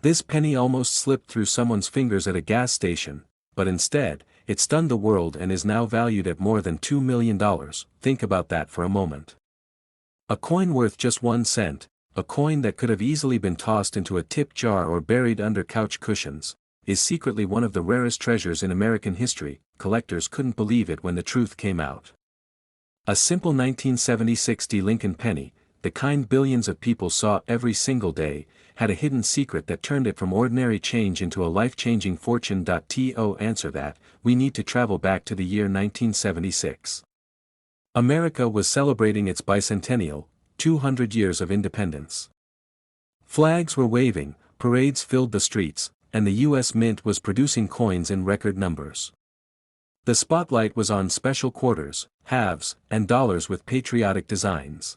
This penny almost slipped through someone's fingers at a gas station, but instead, it stunned the world and is now valued at more than $2 million. Think about that for a moment. A coin worth just 1 cent, a coin that could have easily been tossed into a tip jar or buried under couch cushions, is secretly one of the rarest treasures in American history. Collectors couldn't believe it when the truth came out. A simple 1976 Lincoln penny, the kind billions of people saw every single day, had a hidden secret that turned it from ordinary change into a life-changing fortune. To answer that, we need to travel back to the year 1976. America was celebrating its bicentennial, 200 years of independence. Flags were waving, parades filled the streets, and the U.S. Mint was producing coins in record numbers. The spotlight was on special quarters, halves, and dollars with patriotic designs.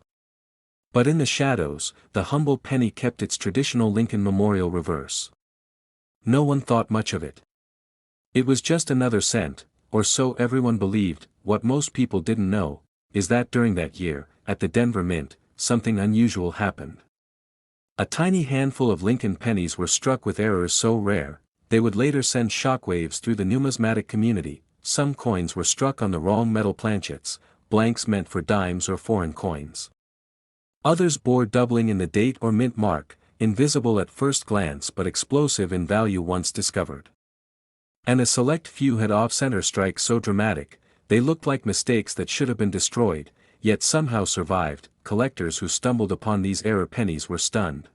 But in the shadows, the humble penny kept its traditional Lincoln Memorial reverse. No one thought much of it. It was just another cent, or so everyone believed. What most people didn't know is that during that year, at the Denver Mint, something unusual happened. A tiny handful of Lincoln pennies were struck with errors so rare, they would later send shockwaves through the numismatic community. Some coins were struck on the wrong metal planchets, blanks meant for dimes or foreign coins. Others bore doubling in the date or mint mark, invisible at first glance but explosive in value once discovered. And a select few had off-center strikes so dramatic, they looked like mistakes that should have been destroyed, yet somehow survived. Collectors who stumbled upon these error pennies were stunned.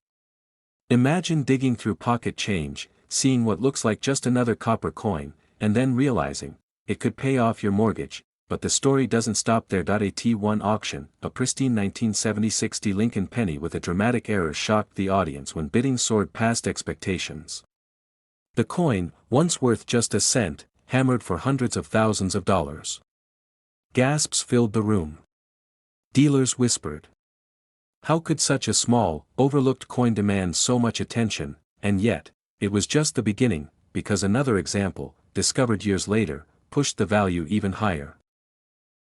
Imagine digging through pocket change, seeing what looks like just another copper coin, and then realizing it could pay off your mortgage. But the story doesn't stop there. At one auction, a pristine 1976 Lincoln penny with a dramatic error shocked the audience when bidding soared past expectations. The coin, once worth just a cent, hammered for hundreds of thousands of dollars. Gasps filled the room. Dealers whispered. How could such a small, overlooked coin demand so much attention? And yet, it was just the beginning, because another example, discovered years later, pushed the value even higher.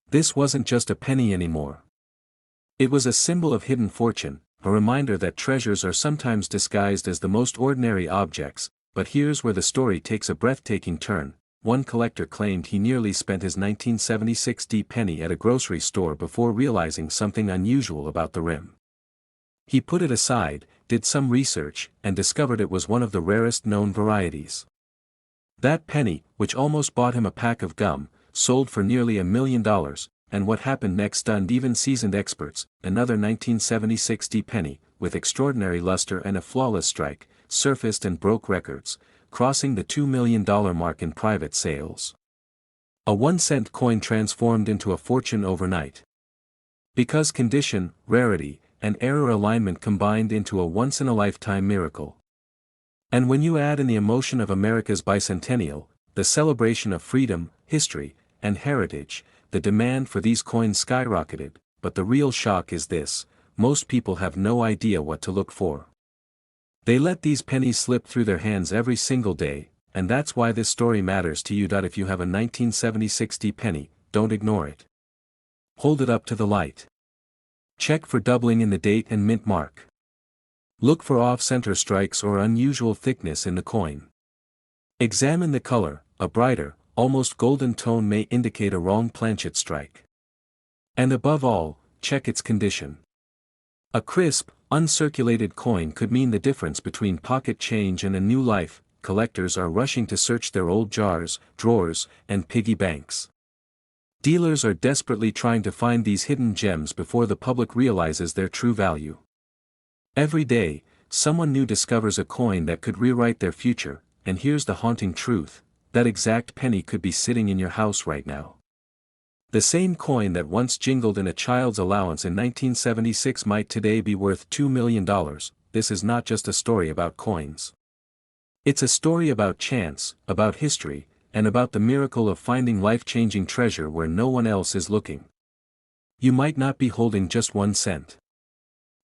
This wasn't just a penny anymore. It was a symbol of hidden fortune, a reminder that treasures are sometimes disguised as the most ordinary objects. But here's where the story takes a breathtaking turn. One collector claimed he nearly spent his 1976 penny at a grocery store before realizing something unusual about the rim. He put it aside, did some research, and discovered it was one of the rarest known varieties. That penny, which almost bought him a pack of gum, sold for nearly $1 million, and what happened next stunned even seasoned experts. Another 1976 penny, with extraordinary luster and a flawless strike, surfaced and broke records, crossing the $2 million mark in private sales. A 1-cent coin transformed into a fortune overnight. Because condition, rarity, and error alignment combined into a once-in-a-lifetime miracle. And when you add in the emotion of America's bicentennial, the celebration of freedom, history, and heritage, the demand for these coins skyrocketed. But the real shock is this: most people have no idea what to look for. They let these pennies slip through their hands every single day, and that's why this story matters to you. If you have a 1976 penny, don't ignore it. Hold it up to the light. Check for doubling in the date and mint mark. Look for off-center strikes or unusual thickness in the coin. Examine the color. A brighter, almost golden tone may indicate a wrong planchet strike. And above all, check its condition. A crisp, uncirculated coin could mean the difference between pocket change and a new life. Collectors are rushing to search their old jars, drawers, and piggy banks. Dealers are desperately trying to find these hidden gems before the public realizes their true value. Every day, someone new discovers a coin that could rewrite their future, and here's the haunting truth: that exact penny could be sitting in your house right now. The same coin that once jingled in a child's allowance in 1976 might today be worth $2 million. This is not just a story about coins. It's a story about chance, about history, and about the miracle of finding life-changing treasure where no one else is looking. You might not be holding just 1 cent.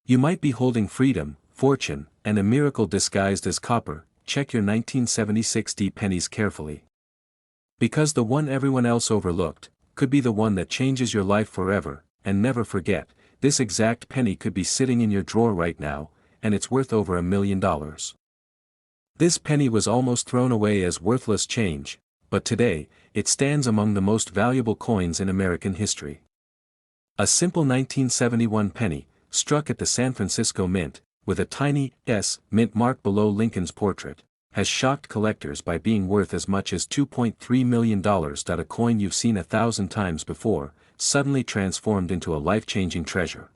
You might be holding freedom, fortune, and a miracle disguised as copper. Check your 1976 pennies carefully. Because the one everyone else overlooked could be the one that changes your life forever. And never forget, this exact penny could be sitting in your drawer right now, and it's worth over $1 million. This penny was almost thrown away as worthless change, but today, it stands among the most valuable coins in American history. A simple 1971 penny, struck at the San Francisco Mint, with a tiny S mint mark below Lincoln's portrait, has shocked collectors by being worth as much as $2.3 million. A coin you've seen 1,000 times before, suddenly transformed into a life-changing treasure.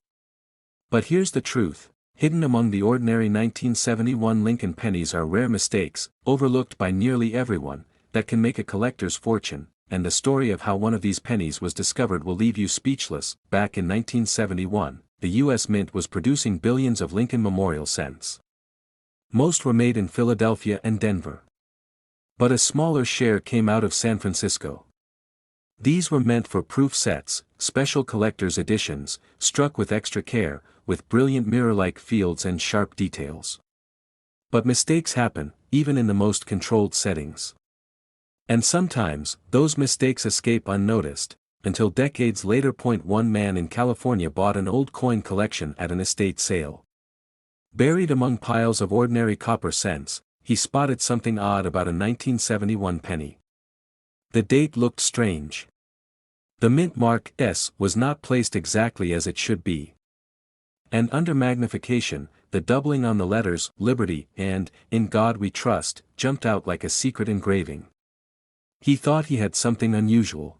But here's the truth, hidden among the ordinary 1971 Lincoln pennies are rare mistakes, overlooked by nearly everyone, that can make a collector's fortune, and the story of how one of these pennies was discovered will leave you speechless. Back in 1971, the U.S. Mint was producing billions of Lincoln Memorial cents. Most were made in Philadelphia and Denver. But a smaller share came out of San Francisco. These were meant for proof sets, special collector's editions, struck with extra care, with brilliant mirror-like fields and sharp details. But mistakes happen, even in the most controlled settings. And sometimes, those mistakes escape unnoticed, until decades later. One man in California bought an old coin collection at an estate sale. Buried among piles of ordinary copper cents, he spotted something odd about a 1971 penny. The date looked strange. The mint mark S was not placed exactly as it should be. And under magnification, the doubling on the letters Liberty and In God We Trust jumped out like a secret engraving. He thought he had something unusual.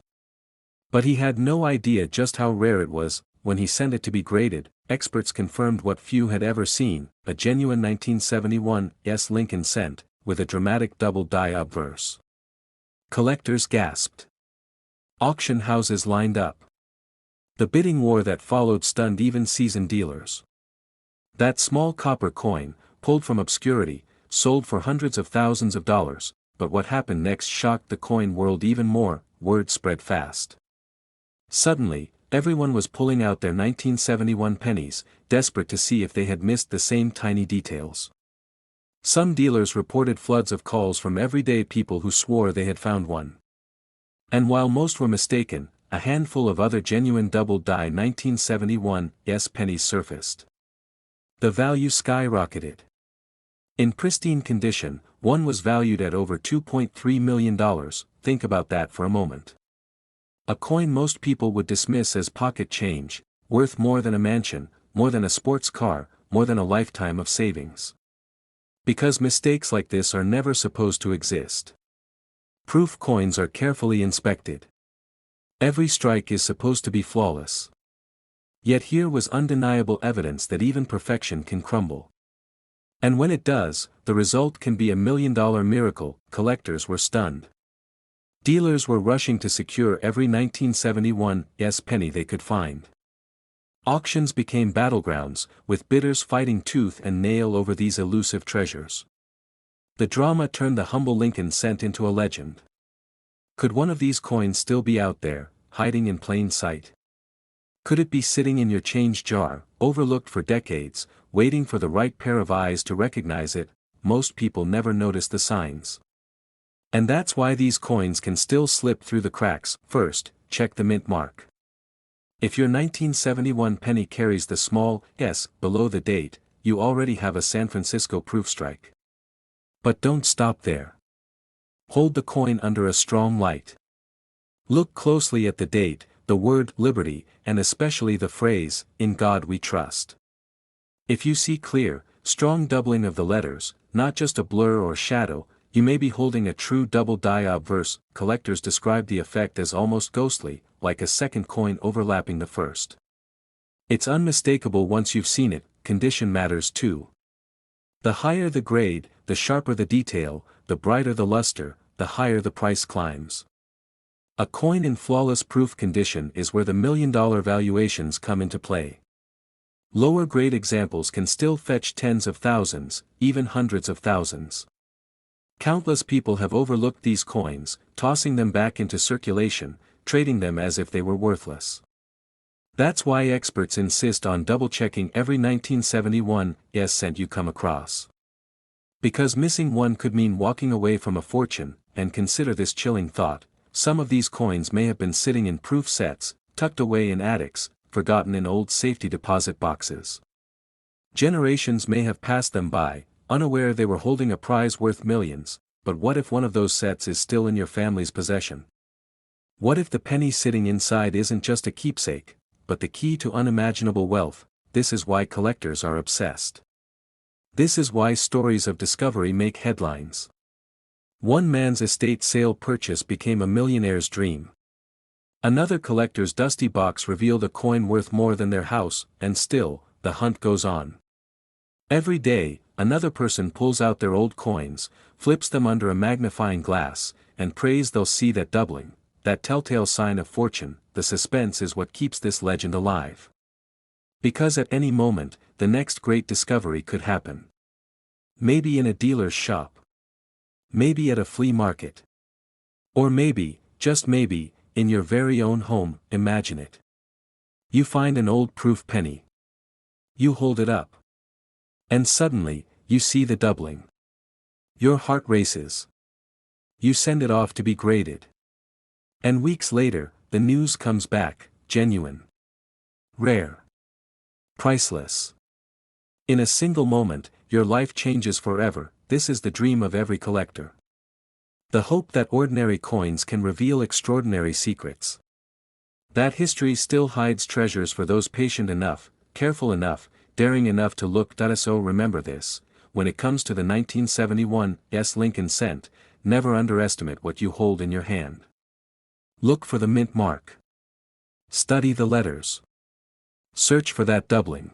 But he had no idea just how rare it was. When he sent it to be graded, experts confirmed what few had ever seen, a genuine 1971 S Lincoln cent, with a dramatic double-die obverse. Collectors gasped. Auction houses lined up. The bidding war that followed stunned even seasoned dealers. That small copper coin, pulled from obscurity, sold for hundreds of thousands of dollars, but what happened next shocked the coin world even more. Word spread fast. Suddenly, everyone was pulling out their 1971 pennies, desperate to see if they had missed the same tiny details. Some dealers reported floods of calls from everyday people who swore they had found one. And while most were mistaken, a handful of other genuine double-die 1971 S pennies surfaced. The value skyrocketed. In pristine condition, one was valued at over $2.3 million. Think about that for a moment. A coin most people would dismiss as pocket change, worth more than a mansion, more than a sports car, more than a lifetime of savings. Because mistakes like this are never supposed to exist. Proof coins are carefully inspected. Every strike is supposed to be flawless. Yet here was undeniable evidence that even perfection can crumble. And when it does, the result can be $1 million miracle. Collectors were stunned. Dealers were rushing to secure every 1971 S penny they could find. Auctions became battlegrounds, with bidders fighting tooth and nail over these elusive treasures. The drama turned the humble Lincoln cent into a legend. Could one of these coins still be out there, hiding in plain sight? Could it be sitting in your change jar, overlooked for decades, waiting for the right pair of eyes to recognize it? Most people never notice the signs. And that's why these coins can still slip through the cracks. First, check the mint mark. If your 1971 penny carries the small S below the date, you already have a San Francisco proof strike. But don't stop there. Hold the coin under a strong light. Look closely at the date, the word Liberty, and especially the phrase, In God We Trust. If you see clear, strong doubling of the letters, not just a blur or shadow, you may be holding a true double-die obverse. Collectors describe the effect as almost ghostly, like a second coin overlapping the first. It's unmistakable once you've seen it. Condition matters too. The higher the grade, the sharper the detail, the brighter the luster, the higher the price climbs. A coin in flawless proof condition is where the million-dollar valuations come into play. Lower grade examples can still fetch tens of thousands, even hundreds of thousands. Countless people have overlooked these coins, tossing them back into circulation, trading them as if they were worthless. That's why experts insist on double-checking every 1971 S cent you come across. Because missing one could mean walking away from a fortune. And consider this chilling thought, some of these coins may have been sitting in proof sets, tucked away in attics, forgotten in old safety deposit boxes. Generations may have passed them by, unaware they were holding a prize worth millions. But what if one of those sets is still in your family's possession? What if the penny sitting inside isn't just a keepsake, but the key to unimaginable wealth? This is why collectors are obsessed. This is why stories of discovery make headlines. One man's estate sale purchase became a millionaire's dream. Another collector's dusty box revealed a coin worth more than their house, and still, the hunt goes on. Every day, another person pulls out their old coins, flips them under a magnifying glass, and prays they'll see that doubling, that telltale sign of fortune. The suspense is what keeps this legend alive. Because at any moment, the next great discovery could happen. Maybe in a dealer's shop. Maybe at a flea market. Or maybe, just maybe, in your very own home. Imagine it. You find an old proof penny. You hold it up. And suddenly, you see the doubling. Your heart races. You send it off to be graded. And weeks later, the news comes back: genuine. Rare. Priceless. In a single moment, your life changes forever. This is the dream of every collector. The hope that ordinary coins can reveal extraordinary secrets. That history still hides treasures for those patient enough, careful enough, daring enough to look. So remember this: when it comes to the 1971 Lincoln cent, never underestimate what you hold in your hand. Look for the mint mark. Study the letters. Search for that doubling.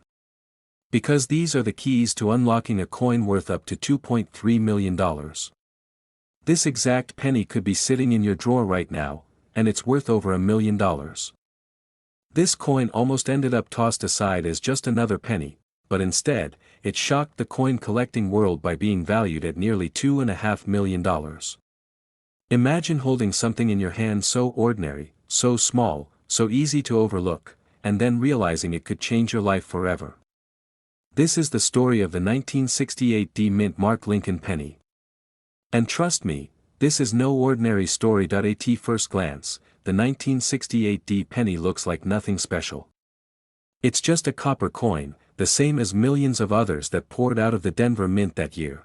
Because these are the keys to unlocking a coin worth up to $2.3 million. This exact penny could be sitting in your drawer right now, and it's worth over $1 million. This coin almost ended up tossed aside as just another penny, but instead, it shocked the coin collecting world by being valued at nearly $2.5 million. Imagine holding something in your hand so ordinary, so small, so easy to overlook, and then realizing it could change your life forever. This is the story of the 1968 D Mint Mark Lincoln penny. And trust me, this is no ordinary story. At first glance, the 1968 D penny looks like nothing special. It's just a copper coin, the same as millions of others that poured out of the Denver Mint that year.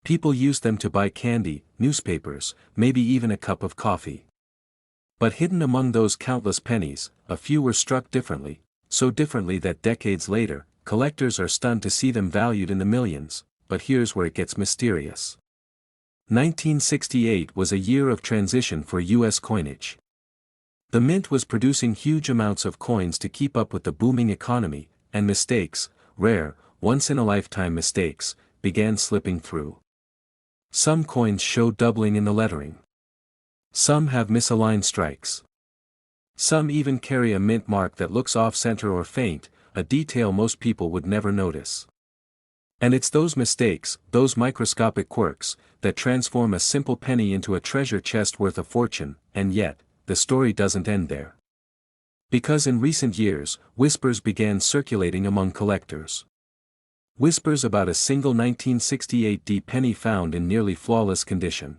People used them to buy candy, newspapers, maybe even a cup of coffee. But hidden among those countless pennies, a few were struck differently, so differently that decades later, collectors are stunned to see them valued in the millions. But here's where it gets mysterious. 1968 was a year of transition for U.S. coinage. The mint was producing huge amounts of coins to keep up with the booming economy, and mistakes, rare, once-in-a-lifetime mistakes, began slipping through. Some coins show doubling in the lettering. Some have misaligned strikes. Some even carry a mint mark that looks off-center or faint, a detail most people would never notice. And it's those mistakes, those microscopic quirks, that transform a simple penny into a treasure chest worth a fortune. And yet, the story doesn't end there. Because in recent years, whispers began circulating among collectors. Whispers about a single 1968 D penny found in nearly flawless condition.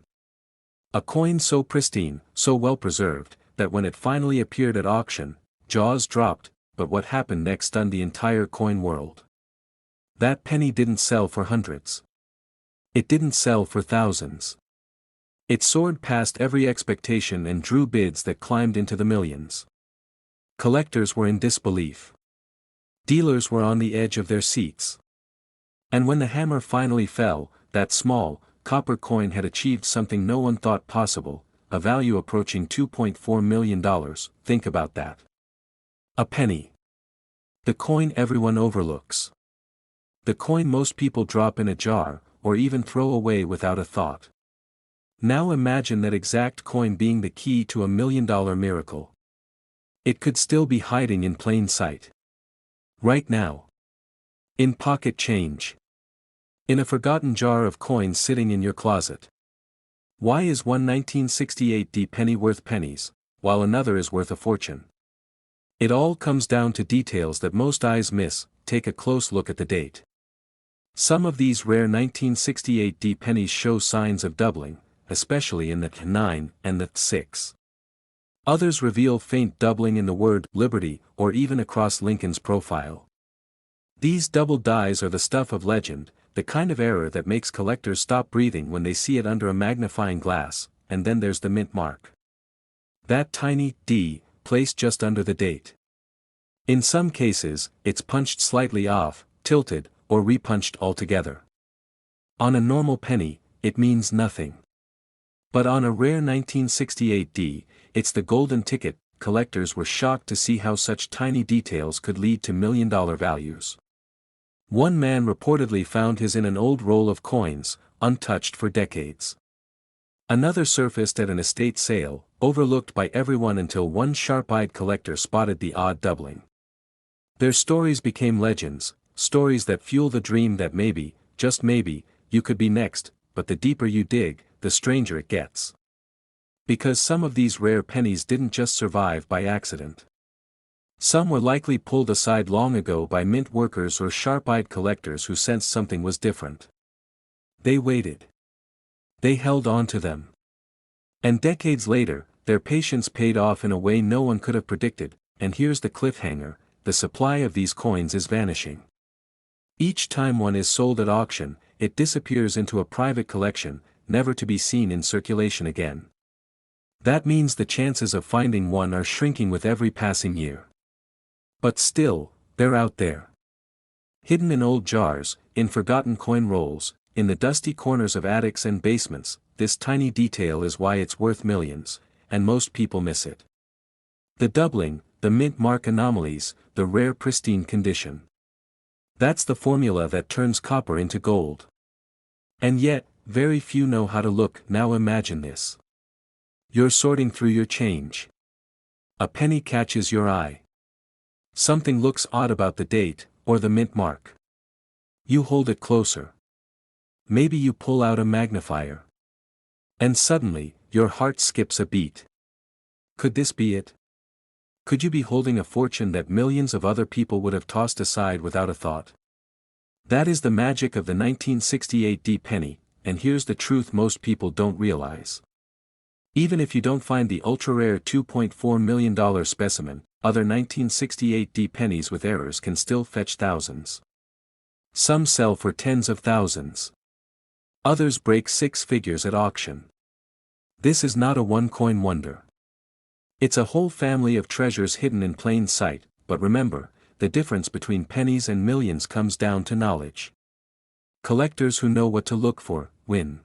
A coin so pristine, so well preserved, that when it finally appeared at auction, jaws dropped. But what happened next stunned the entire coin world. That penny didn't sell for hundreds. It didn't sell for thousands. It soared past every expectation and drew bids that climbed into the millions. Collectors were in disbelief. Dealers were on the edge of their seats. And when the hammer finally fell, that small, copper coin had achieved something no one thought possible, a value approaching $2.4 million. Think about that. A penny. The coin everyone overlooks. The coin most people drop in a jar, or even throw away without a thought. Now imagine that exact coin being the key to $1 million miracle. It could still be hiding in plain sight. Right now. In pocket change. In a forgotten jar of coins sitting in your closet. Why is one 1968 D penny worth pennies, while another is worth a fortune? It all comes down to details that most eyes miss. Take a close look at the date. Some of these rare 1968 D pennies show signs of doubling, especially in the 9 and the 6. Others reveal faint doubling in the word Liberty or even across Lincoln's profile. These doubled dies are the stuff of legend. the kind of error that makes collectors stop breathing when they see it under a magnifying glass. And then there's the mint mark. That tiny D, placed just under the date. In some cases, it's punched slightly off, tilted, or repunched altogether. On a normal penny, it means nothing. But on a rare 1968 D, it's the golden ticket. Collectors were shocked to see how such tiny details could lead to million-dollar values. One man reportedly found his in an old roll of coins, untouched for decades. Another surfaced at an estate sale, overlooked by everyone until one sharp-eyed collector spotted the odd doubling. Their stories became legends, stories that fuel the dream that maybe, just maybe, you could be next, but the deeper you dig, the stranger it gets. Because some of these rare pennies didn't just survive by accident. Some were likely pulled aside long ago by mint workers or sharp-eyed collectors who sensed something was different. They waited. They held on to them. And decades later, their patience paid off in a way no one could have predicted, and here's the cliffhanger: the supply of these coins is vanishing. Each time one is sold at auction, it disappears into a private collection, never to be seen in circulation again. That means the chances of finding one are shrinking with every passing year. But still, they're out there. Hidden in old jars, in forgotten coin rolls, in the dusty corners of attics and basements, this tiny detail is why it's worth millions, and most people miss it. The doubling, the mint mark anomalies, the rare pristine condition. That's the formula that turns copper into gold. And yet, very few know how to look. Now imagine this. You're sorting through your change. A penny catches your eye. Something looks odd about the date, or the mint mark. You hold it closer. Maybe you pull out a magnifier. And suddenly, your heart skips a beat. Could this be it? Could you be holding a fortune that millions of other people would have tossed aside without a thought? That is the magic of the 1968 D penny, and here's the truth most people don't realize. Even if you don't find the ultra-rare $2.4 million specimen, other 1968 D pennies with errors can still fetch thousands. Some sell for tens of thousands. Others break six figures at auction. This is not a one-coin wonder. It's a whole family of treasures hidden in plain sight, but remember, the difference between pennies and millions comes down to knowledge. Collectors who know what to look for, win.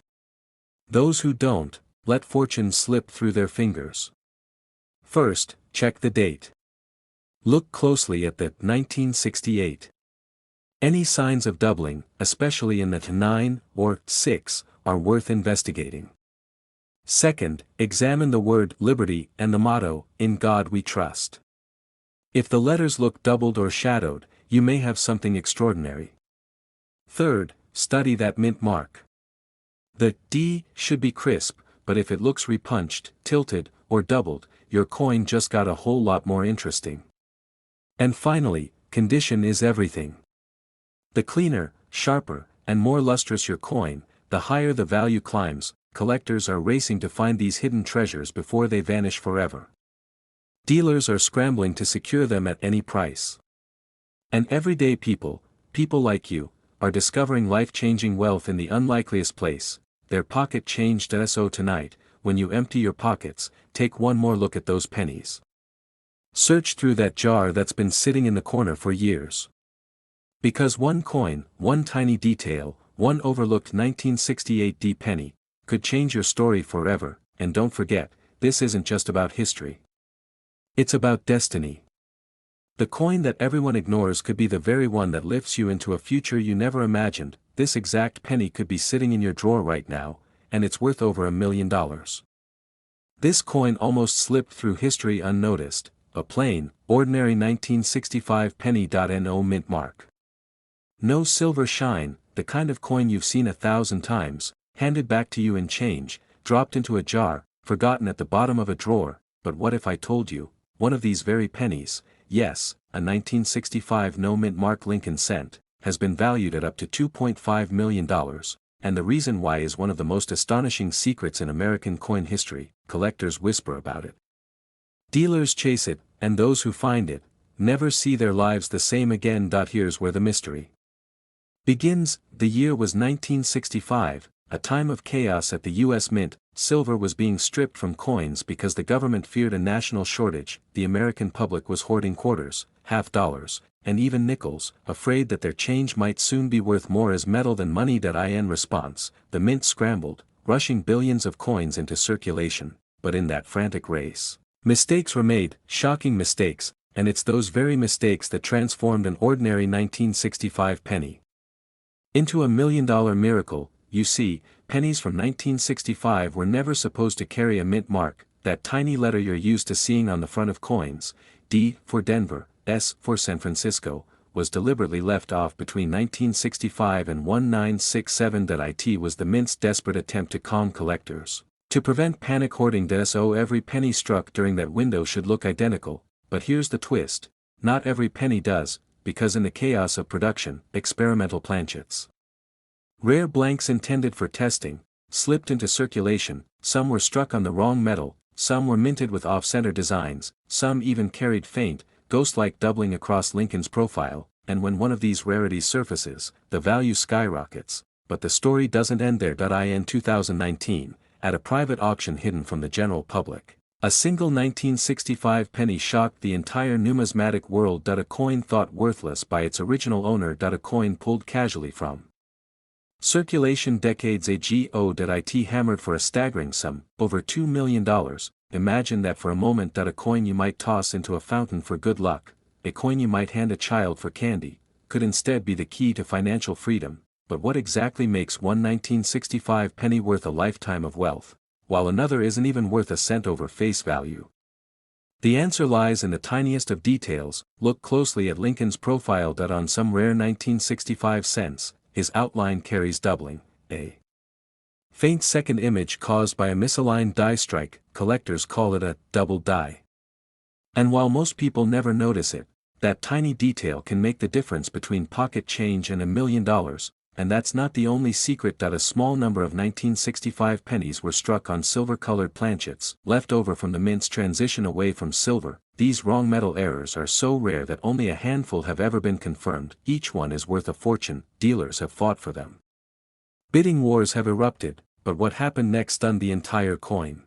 Those who don't, let fortune slip through their fingers. First, check the date. Look closely at the 1968. Any signs of doubling, especially in the 9 or 6, are worth investigating. Second, examine the word liberty and the motto, "In God We Trust." If the letters look doubled or shadowed, you may have something extraordinary. Third, study that mint mark. The D should be crisp, but if it looks repunched, tilted, or doubled, your coin just got a whole lot more interesting. And finally, condition is everything. The cleaner, sharper, and more lustrous your coin, the higher the value climbs. Collectors are racing to find these hidden treasures before they vanish forever. Dealers are scrambling to secure them at any price. And everyday people, people like you, are discovering life-changing wealth in the unlikeliest place, their pocket changed. So tonight, when you empty your pockets, take one more look at those pennies. Search through that jar that's been sitting in the corner for years. Because one coin, one tiny detail, one overlooked 1968 D penny, could change your story forever. And don't forget, this isn't just about history. It's about destiny. The coin that everyone ignores could be the very one that lifts you into a future you never imagined. This exact penny could be sitting in your drawer right now, and it's worth over $1 million. This coin almost slipped through history unnoticed, a plain, ordinary 1965 penny. No mint mark. No silver shine, the kind of coin you've seen 1,000 times, handed back to you in change, dropped into a jar, forgotten at the bottom of a drawer. But what if I told you, one of these very pennies, yes, a 1965 no mint mark Lincoln cent, has been valued at up to $2.5 million, and the reason why is one of the most astonishing secrets in American coin history. Collectors whisper about it. Dealers chase it, and those who find it, never see their lives the same again. Here's where the mystery Begins, the year was 1965, a time of chaos at the U.S. Mint. Silver was being stripped from coins because the government feared a national shortage. The American public was hoarding quarters, half dollars, and even nickels, afraid that their change might soon be worth more as metal than money. In response, the mint scrambled, rushing billions of coins into circulation, but in that frantic race, mistakes were made, shocking mistakes, and it's those very mistakes that transformed an ordinary 1965 penny into a $1 million miracle. You see, pennies from 1965 were never supposed to carry a mint mark, that tiny letter you're used to seeing on the front of coins. D for Denver, S for San Francisco, was deliberately left off between 1965 and 1967. It was the mint's desperate attempt to calm collectors, to prevent panic hoarding. So every penny struck during that window should look identical, but here's the twist: not every penny does, because in the chaos of production, experimental planchets, rare blanks intended for testing, slipped into circulation. Some were struck on the wrong metal, some were minted with off-center designs, some even carried faint, ghost-like doubling across Lincoln's profile, and when one of these rarities surfaces, the value skyrockets. But the story doesn't end there. In 2019, at a private auction hidden from the general public, a single 1965 penny shocked the entire numismatic world. A coin thought worthless by its original owner. A coin pulled casually from circulation decades ago. It hammered for a staggering sum, over $2 million. Imagine that for a moment. A coin you might toss into a fountain for good luck, a coin you might hand a child for candy, could instead be the key to financial freedom. But what exactly makes one 1965 penny worth a lifetime of wealth, while another isn't even worth a cent over face value? The answer lies in the tiniest of details. Look closely at Lincoln's profile. On some rare 1965 cents, his outline carries doubling, a faint second image caused by a misaligned die strike. Collectors call it a double die. And while most people never notice it, that tiny detail can make the difference between pocket change and $1 million, and that's not the only secret. A small number of 1965 pennies were struck on silver-colored planchets, left over from the mint's transition away from silver. These wrong metal errors are so rare that only a handful have ever been confirmed. Each one is worth a fortune. Dealers have fought for them. Bidding wars have erupted, but what happened next stunned the entire coin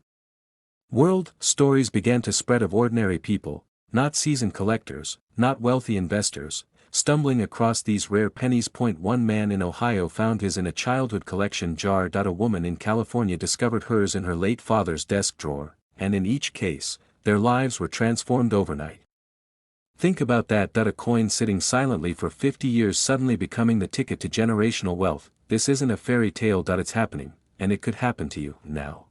world. Stories began to spread of ordinary people, not seasoned collectors, not wealthy investors, stumbling across these rare pennies. One man in Ohio found his in a childhood collection jar. A woman in California discovered hers in her late father's desk drawer, and in each case, their lives were transformed overnight. Think about that. A coin sitting silently for 50 years suddenly becoming the ticket to generational wealth. This isn't a fairy tale. It's happening, and it could happen to you now.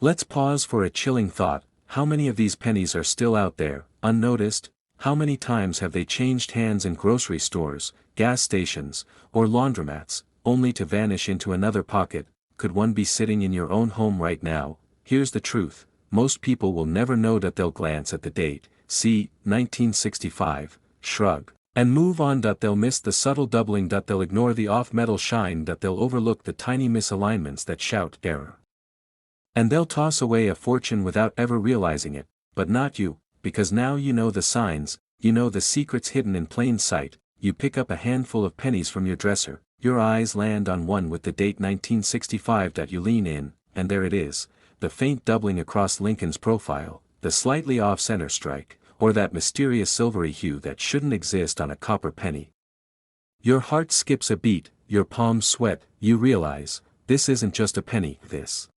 Let's pause for a chilling thought. How many of these pennies are still out there, unnoticed? How many times have they changed hands in grocery stores, gas stations, or laundromats, only to vanish into another pocket? Could one be sitting in your own home right now? Here's the truth: most people will never know. They'll glance at the date, see 1965, shrug, and move on. They'll miss the subtle doubling. They'll ignore the off-metal shine. They'll overlook the tiny misalignments that shout error. And they'll toss away a fortune without ever realizing it. But not you, because now you know the signs, you know the secrets hidden in plain sight. You pick up a handful of pennies from your dresser, your eyes land on one with the date 1965. You lean in, and there it is, the faint doubling across Lincoln's profile, the slightly off-center strike, or that mysterious silvery hue that shouldn't exist on a copper penny. Your heart skips a beat, your palms sweat. You realize, this isn't just a penny, this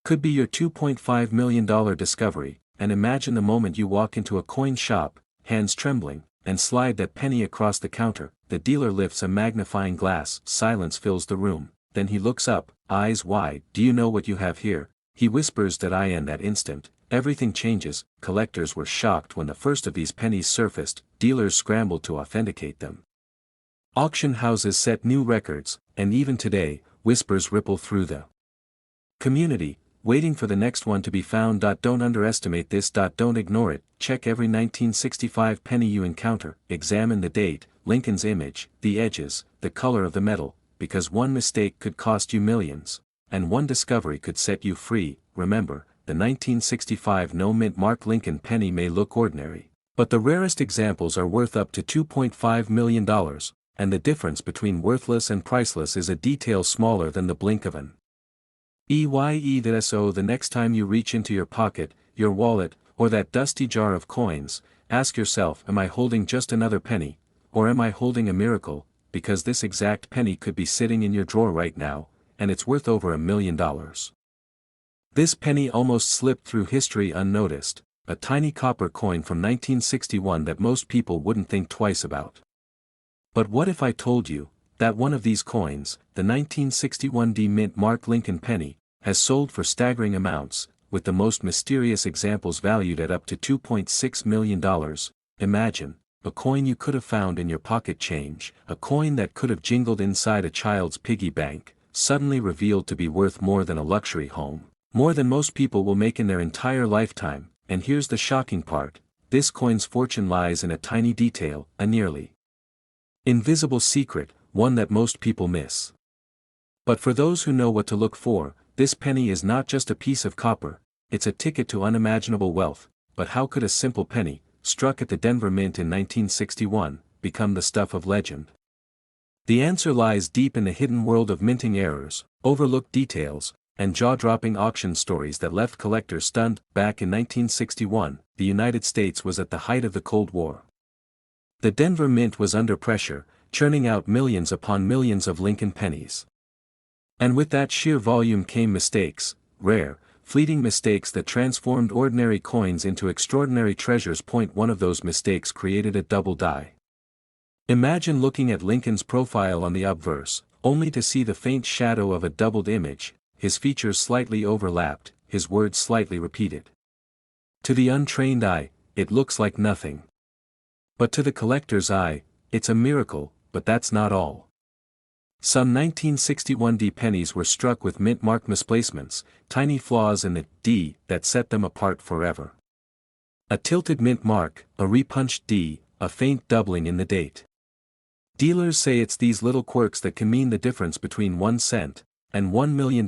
could be your $2.5 million discovery. And imagine the moment you walk into a coin shop, hands trembling, and slide that penny across the counter. The dealer lifts a magnifying glass. Silence fills the room. Then he looks up, eyes wide. Do you know what you have here? He whispers. In that instant, everything changes. Collectors were shocked when the first of these pennies surfaced. Dealers scrambled to authenticate them. Auction houses set new records, and even today, whispers ripple through the community, waiting for the next one to be found. Don't underestimate this. Don't ignore it. Check every 1965 penny you encounter. Examine the date, Lincoln's image, the edges, the color of the metal, because one mistake could cost you millions, and one discovery could set you free. Remember, the 1965 no-mint mark Lincoln penny may look ordinary, but the rarest examples are worth up to $2.5 million. and the difference between worthless and priceless is a detail smaller than the blink of an eye. So the next time you reach into your pocket, your wallet, or that dusty jar of coins, ask yourself, am I holding just another penny, or am I holding a miracle, because this exact penny could be sitting in your drawer right now, and it's worth over $1 million. This penny almost slipped through history unnoticed, a tiny copper coin from 1961 that most people wouldn't think twice about. But what if I told you that one of these coins, the 1961 D Mint Mark Lincoln penny, has sold for staggering amounts, with the most mysterious examples valued at up to $2.6 million? Imagine, a coin you could have found in your pocket change, a coin that could have jingled inside a child's piggy bank, suddenly revealed to be worth more than a luxury home, more than most people will make in their entire lifetime. And here's the shocking part, this coin's fortune lies in a tiny detail, a nearly invisible secret, one that most people miss. But for those who know what to look for, this penny is not just a piece of copper, it's a ticket to unimaginable wealth. But how could a simple penny, struck at the Denver Mint in 1961, become the stuff of legend? The answer lies deep in the hidden world of minting errors, overlooked details, and jaw-dropping auction stories that left collectors stunned. Back in 1961, the United States was at the height of the Cold War. The Denver Mint was under pressure, churning out millions upon millions of Lincoln pennies. And with that sheer volume came mistakes, rare, fleeting mistakes that transformed ordinary coins into extraordinary treasures. One of those mistakes created a double die. Imagine looking at Lincoln's profile on the obverse, only to see the faint shadow of a doubled image, his features slightly overlapped, his words slightly repeated. To the untrained eye, it looks like nothing. But to the collector's eye, it's a miracle. But that's not all. Some 1961 D pennies were struck with mint mark misplacements, tiny flaws in the D that set them apart forever. A tilted mint mark, a repunched D, a faint doubling in the date. Dealers say it's these little quirks that can mean the difference between 1 cent and $1 million,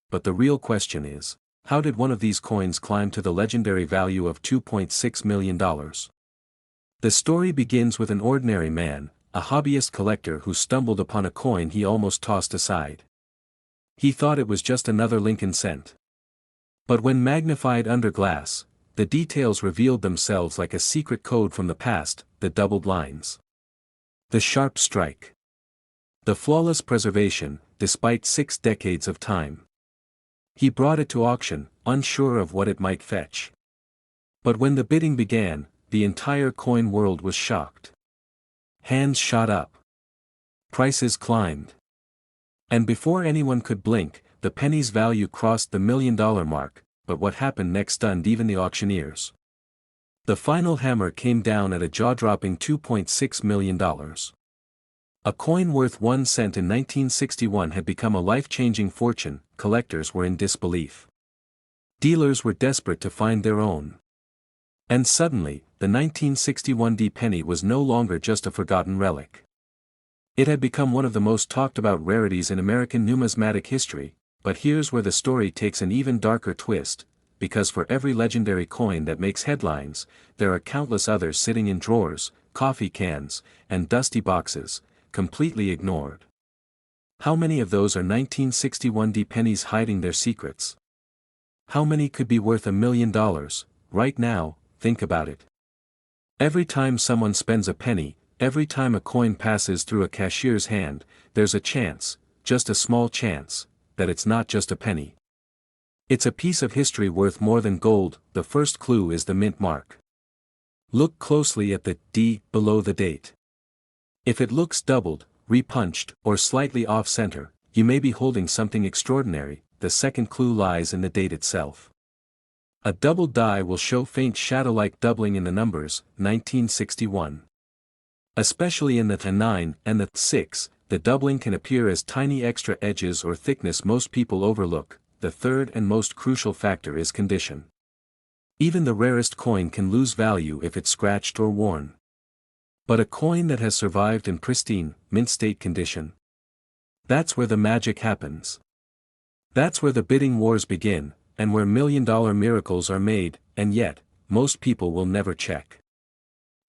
but the real question is, how did one of these coins climb to the legendary value of $2.6 million? The story begins with an ordinary man, a hobbyist collector who stumbled upon a coin he almost tossed aside. He thought it was just another Lincoln cent. But when magnified under glass, the details revealed themselves like a secret code from the past, the doubled lines, the sharp strike, the flawless preservation, despite 6 decades of time. He brought it to auction, unsure of what it might fetch. But when the bidding began, the entire coin world was shocked. Hands shot up. Prices climbed. And before anyone could blink, the penny's value crossed the $1 million mark. But what happened next stunned even the auctioneers. The final hammer came down at a jaw-dropping $2.6 million. A coin worth 1 cent in 1961 had become a life-changing fortune. Collectors were in disbelief. Dealers were desperate to find their own. And suddenly, the 1961 D penny was no longer just a forgotten relic. It had become one of the most talked-about rarities in American numismatic history. But here's where the story takes an even darker twist, because for every legendary coin that makes headlines, there are countless others sitting in drawers, coffee cans, and dusty boxes, completely ignored. How many of those are 1961 D pennies hiding their secrets? How many could be worth $1 million, right now? Think about it. Every time someone spends a penny, every time a coin passes through a cashier's hand, there's a chance, just a small chance, that it's not just a penny. It's a piece of history worth more than gold. The first clue is the mint mark. Look closely at the D below the date. If it looks doubled, repunched, or slightly off-center, you may be holding something extraordinary. The second clue lies in the date itself. A doubled die will show faint shadow-like doubling in the numbers, 1961. Especially in the 9 and the 6, the doubling can appear as tiny extra edges or thickness most people overlook. The third and most crucial factor is condition. Even the rarest coin can lose value if it's scratched or worn. But a coin that has survived in pristine, mint state condition, that's where the magic happens. That's where the bidding wars begin, and where $1 million miracles are made. And yet, most people will never check.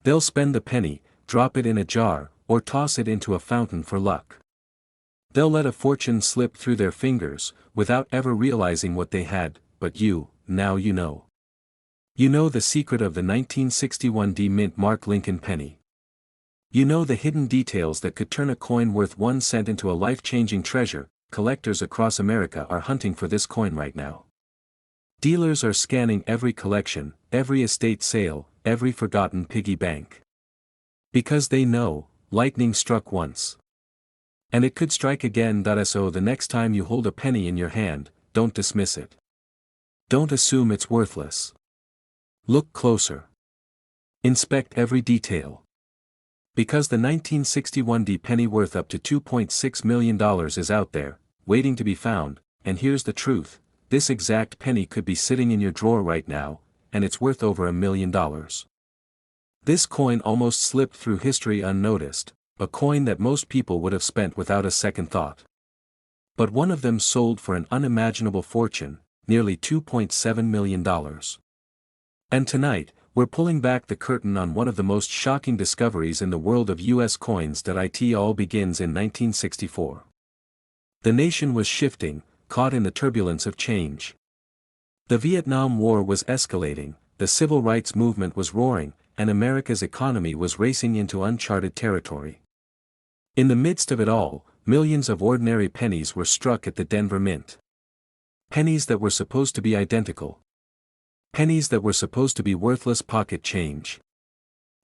They'll spend the penny, drop it in a jar, or toss it into a fountain for luck. They'll let a fortune slip through their fingers, without ever realizing what they had, but now you know. You know the secret of the 1961 D Mint Mark Lincoln penny. You know the hidden details that could turn a coin worth 1 cent into a life-changing treasure. Collectors across America are hunting for this coin right now. Dealers are scanning every collection, every estate sale, every forgotten piggy bank. Because they know, lightning struck once. And it could strike again. So the next time you hold a penny in your hand, don't dismiss it. Don't assume it's worthless. Look closer. Inspect every detail. Because the 1961 D penny worth up to $2.6 million is out there, waiting to be found, and here's the truth, this exact penny could be sitting in your drawer right now, and it's worth over $1 million. This coin almost slipped through history unnoticed, a coin that most people would have spent without a second thought. But one of them sold for an unimaginable fortune, nearly $2.7 million. And tonight, we're pulling back the curtain on one of the most shocking discoveries in the world of U.S. coins. It all begins in 1964. The nation was shifting, caught in the turbulence of change. The Vietnam War was escalating, the civil rights movement was roaring, and America's economy was racing into uncharted territory. In the midst of it all, millions of ordinary pennies were struck at the Denver Mint. Pennies that were supposed to be identical. Pennies that were supposed to be worthless pocket change.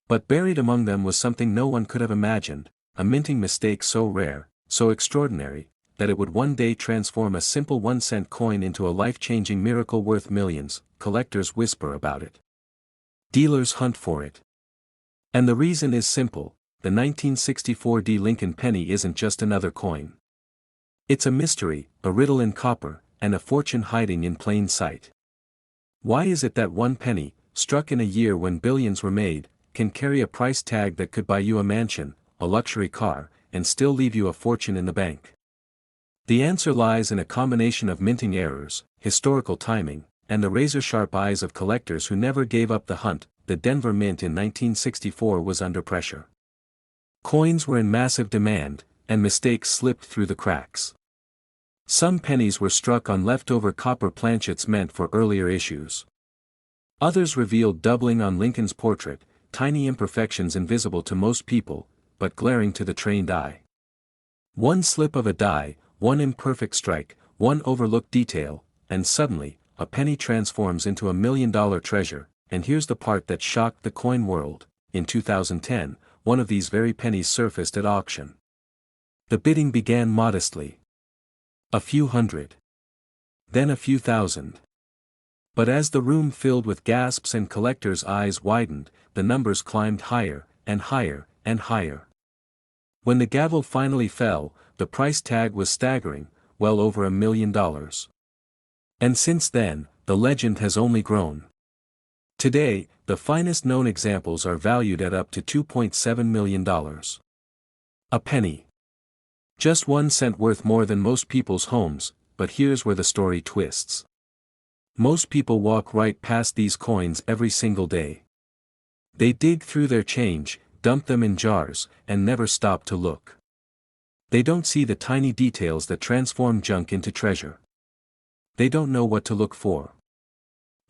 But buried among them was something no one could have imagined, a minting mistake so rare, so extraordinary, that it would one day transform a simple 1-cent coin into a life-changing miracle worth millions. Collectors whisper about it. Dealers hunt for it. And the reason is simple, the 1964 D Lincoln penny isn't just another coin. It's a mystery, a riddle in copper, and a fortune hiding in plain sight. Why is it that one penny, struck in a year when billions were made, can carry a price tag that could buy you a mansion, a luxury car, and still leave you a fortune in the bank? The answer lies in a combination of minting errors, historical timing, and the razor-sharp eyes of collectors who never gave up the hunt. The Denver Mint in 1964 was under pressure. Coins were in massive demand, and mistakes slipped through the cracks. Some pennies were struck on leftover copper planchets meant for earlier issues. Others revealed doubling on Lincoln's portrait, tiny imperfections invisible to most people, but glaring to the trained eye. One slip of a die, one imperfect strike, one overlooked detail, and suddenly, a penny transforms into $1 million treasure. And here's the part that shocked the coin world. In 2010, one of these very pennies surfaced at auction. The bidding began modestly. A few hundred. Then a few thousand. But as the room filled with gasps and collectors' eyes widened, the numbers climbed higher, and higher, and higher. When the gavel finally fell, the price tag was staggering, well over $1 million. And since then, the legend has only grown. Today, the finest known examples are valued at up to $2.7 million. A penny. Just 1 cent worth more than most people's homes, but here's where the story twists. Most people walk right past these coins every single day. They dig through their change, dump them in jars, and never stop to look. They don't see the tiny details that transform junk into treasure. They don't know what to look for.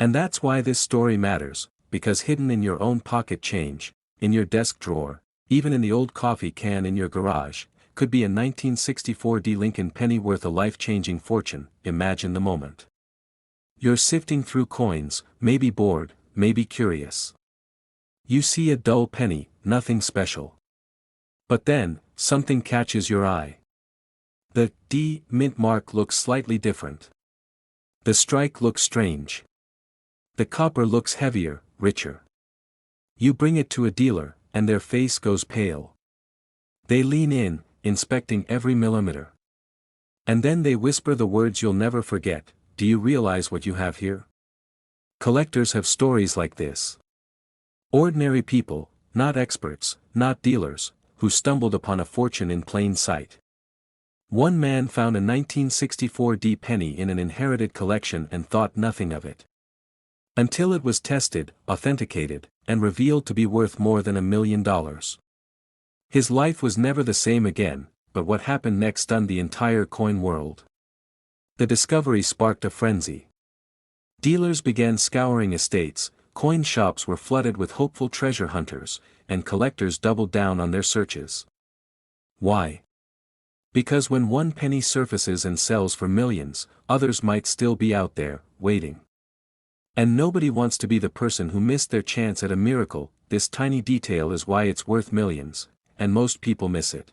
And that's why this story matters, because hidden in your own pocket change, in your desk drawer, even in the old coffee can in your garage, could be a 1964 D Lincoln penny worth a life-changing fortune. Imagine the moment. You're sifting through coins, maybe bored, maybe curious. You see a dull penny, nothing special. But then, something catches your eye. The D Mint mark looks slightly different. The strike looks strange. The copper looks heavier, richer. You bring it to a dealer, and their face goes pale. They lean in, inspecting every millimeter. And then they whisper the words you'll never forget. Do you realize what you have here? Collectors have stories like this. Ordinary people, not experts, not dealers, who stumbled upon a fortune in plain sight. One man found a 1964 D penny in an inherited collection and thought nothing of it. Until it was tested, authenticated, and revealed to be worth more than $1 million. His life was never the same again, but what happened next stunned the entire coin world. The discovery sparked a frenzy. Dealers began scouring estates, coin shops were flooded with hopeful treasure hunters, and collectors doubled down on their searches. Why? Because when one penny surfaces and sells for millions, others might still be out there, waiting. And nobody wants to be the person who missed their chance at a miracle. This tiny detail is why it's worth millions, and most people miss it.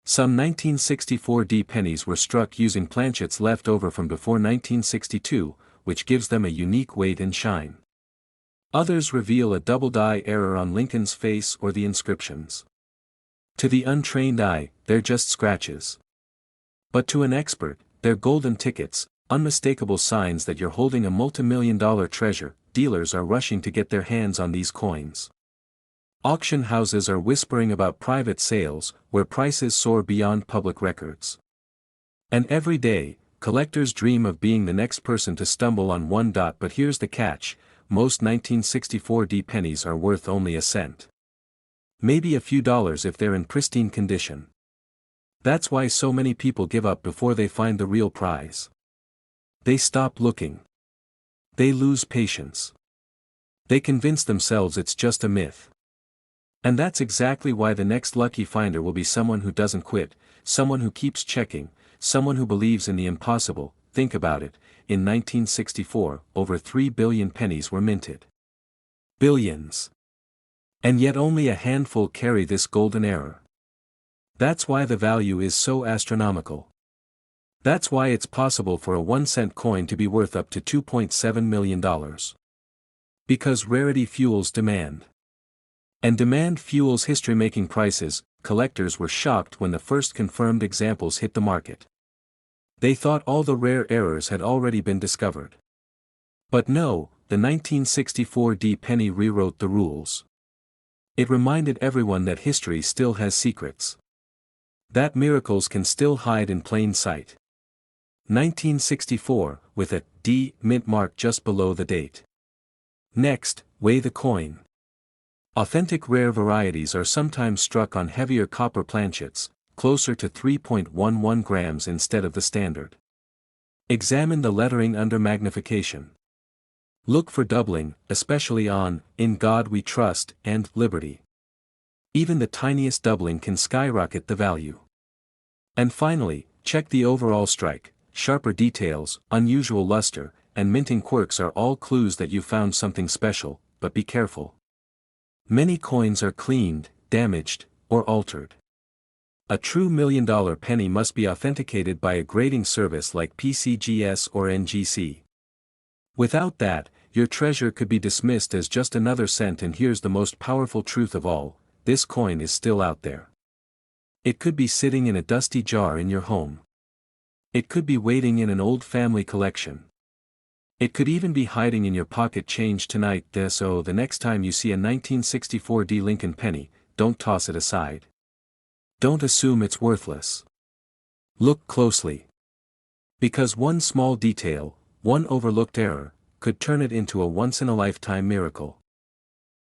Some 1964D pennies were struck using planchets left over from before 1962, which gives them a unique weight and shine. Others reveal a double-die error on Lincoln's face or the inscriptions. To the untrained eye, they're just scratches. But to an expert, they're golden tickets, unmistakable signs that you're holding a multi-million-dollar treasure. Dealers are rushing to get their hands on these coins. Auction houses are whispering about private sales, where prices soar beyond public records. And every day, collectors dream of being the next person to stumble on one. But here's the catch, most 1964D pennies are worth only a cent. Maybe a few dollars if they're in pristine condition. That's why so many people give up before they find the real prize. They stop looking. They lose patience. They convince themselves it's just a myth. And that's exactly why the next lucky finder will be someone who doesn't quit, someone who keeps checking, someone who believes in the impossible. Think about it, in 1964, over 3 billion pennies were minted. Billions. And yet only a handful carry this golden error. That's why the value is so astronomical. That's why it's possible for a 1-cent coin to be worth up to $2.7 million. Because rarity fuels demand. And demand fuels history-making prices. Collectors were shocked when the first confirmed examples hit the market. They thought all the rare errors had already been discovered. But no, the 1964D penny rewrote the rules. It reminded everyone that history still has secrets. That miracles can still hide in plain sight. 1964, with a D mint mark just below the date. Next, weigh the coin. Authentic rare varieties are sometimes struck on heavier copper planchets, closer to 3.11 grams instead of the standard. Examine the lettering under magnification. Look for doubling, especially on "In God We Trust" and "Liberty." Even the tiniest doubling can skyrocket the value. And finally, check the overall strike. Sharper details, unusual luster, and minting quirks are all clues that you found something special, but be careful. Many coins are cleaned, damaged, or altered. A true $1 million penny must be authenticated by a grading service like PCGS or NGC. Without that, your treasure could be dismissed as just another cent. And here's the most powerful truth of all, this coin is still out there. It could be sitting in a dusty jar in your home. It could be waiting in an old family collection. It could even be hiding in your pocket change tonight. So the next time you see a 1964D Lincoln penny, don't toss it aside. Don't assume it's worthless. Look closely. Because one small detail, one overlooked error, could turn it into a once-in-a-lifetime miracle.